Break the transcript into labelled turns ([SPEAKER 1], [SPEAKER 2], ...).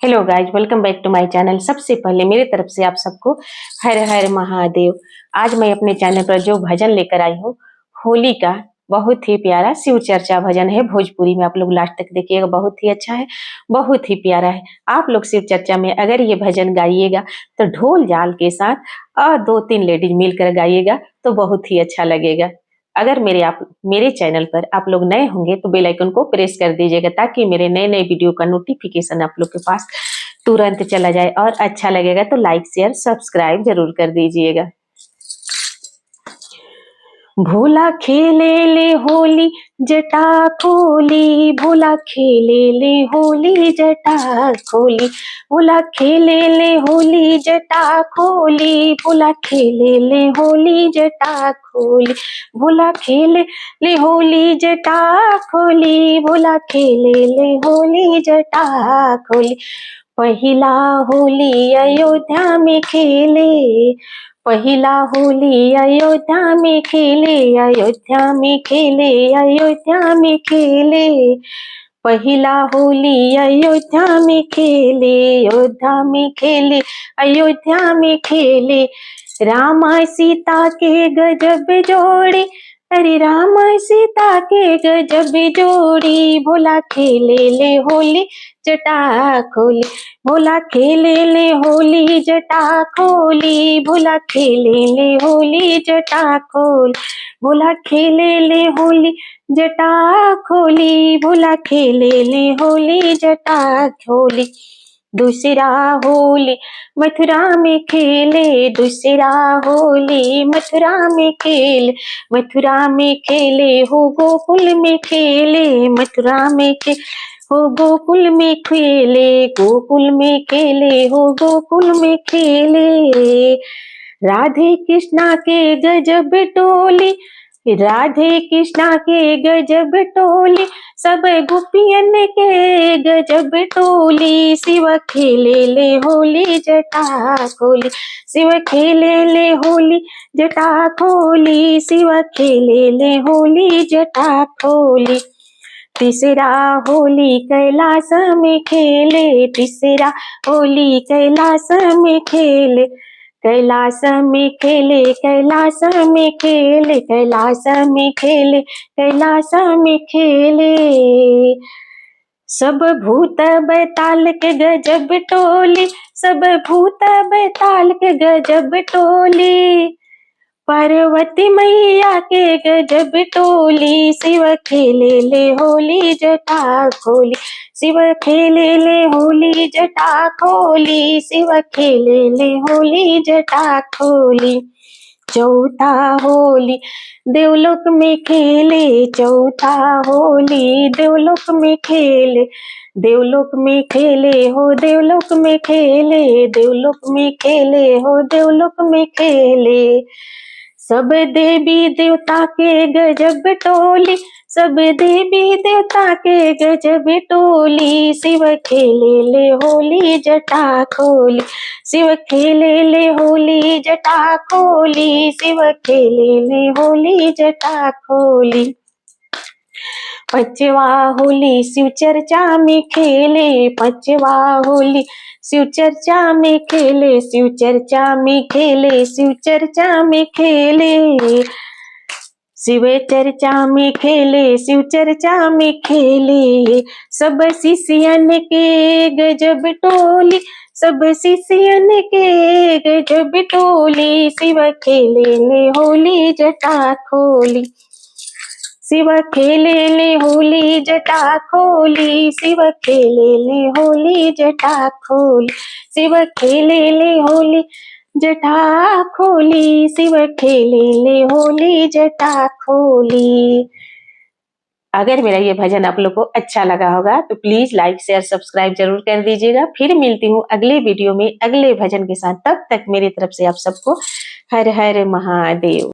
[SPEAKER 1] Hello guys, welcome back to my channel. सबसे पहले मेरी तरफ से आप सबको हर हर महादेव। आज मैं अपने चैनल पर जो भजन लेकर आई हूँ, होली का बहुत ही प्यारा शिव चर्चा भजन है भोजपुरी में। आप लोग लास्ट तक देखिएगा, बहुत ही अच्छा है, बहुत ही प्यारा है। आप लोग शिव चर्चा में अगर ये भजन गाइएगा तो ढोल झाल के साथ और 2-3 लेडीज मिलकर गाइएगा तो बहुत ही अच्छा लगेगा। अगर मेरे चैनल पर आप लोग नए होंगे तो बेल आइकन को प्रेस कर दीजिएगा, ताकि मेरे नए नए वीडियो का नोटिफिकेशन आप लोग के पास तुरंत चला जाए। और अच्छा लगेगा तो लाइक शेयर सब्सक्राइब जरूर कर दीजिएगा। भोला खेले ले होली जटा खोली, भोला खेले ले होली जटा खोली, भोला खेले ले होली जटा खोली, भोला खेले ले होली जटा खोली, भोला खेले ले होली जटा खोली, भोला खेले ले होली जटा खोली। पहिला होली अयोध्या में खेले, पहिला होली अयोध्या में खेले, अयोध्या में खेले, अयोध्या में खेले, पहिला होली अयोध्या में खेले, अयोध्या में खेले, अयोध्या में खेले। रामा सीता के गजब जोड़ी, अरे रामा सीता के गजब जोड़ी, भोला खेले ले होली जटा खोली, भोला खेले ले होली जटा खोली, भोला खेले ले होली जटा खोली, भोला खेले ले होली जटा खोली, भोला खेले ले होली जटा खोली। दूसरा होली मथुरा में खेले, दूसरा होली मथुरा में खेले, मथुरा में खेले हो गोकुल में खेले, मथुरा में खेले हो गोकुल में खेले, गोकुल में खेले हो गोकुल में खेले। राधे कृष्णा के गजब टोली, राधे कृष्णा के गजब टोली, सब गोपियन के गजब टोली, शिव खेले ले होली जटा खोली, शिव खेले ले होली जटा खोली, शिव खेले ले होली जटा खोली। तीसरा होली कैलाश में खेले, तीसरा होली कैलाश में खेले, कैलाश में खेले, कैलाश में खेले, कैलाश में खेले, कैलाश में खेले। सब भूत बैताल के गजब टोली, सब भूत बैताल के गजब टोली, पार्वती मैया के गजब टोली, शिव खेले ले होली जटा खोली, शिव खेले ले होली जटा खोली, शिव खेले ले होली जटा खोली। चौथा होली देवलोक में खेले, चौथा होली देवलोक में खेले, देवलोक में खेले हो देवलोक में खेले, देवलोक में खेले हो देवलोक में खेले। सब देवी देवता के गजब टोली, सब देवी देवता के गजब टोली, शिव खेले ले होली जटा खोली, शिव खेले ले होली जटा खोली, शिव खेले ले होली जटा खोली। पांचवा होली शिव चर्चा में खेले, पांचवा होली शिव चर्चा में खेले, शिव चर्चा में खेले, शिव चर्चा में खेले, शिव चर्चा में खेले, शिव चर्चा में खेले। सब शिष्यन के गजब टोली, सब शिष्यन के गजब टोली, शिव खेले ले होली जटा खोली, शिव खेले ले होली जटा खोली, शिव खेले ले होली जटा खोली, शिव खेले ले होली जटा खोली, शिव खेले ले होली जटा खोली। अगर मेरा ये भजन आप लोग को अच्छा लगा होगा तो प्लीज लाइक शेयर सब्सक्राइब जरूर कर दीजिएगा। फिर मिलती हूँ अगले वीडियो में अगले भजन के साथ। तब तक मेरी तरफ से आप सबको हर हर महादेव।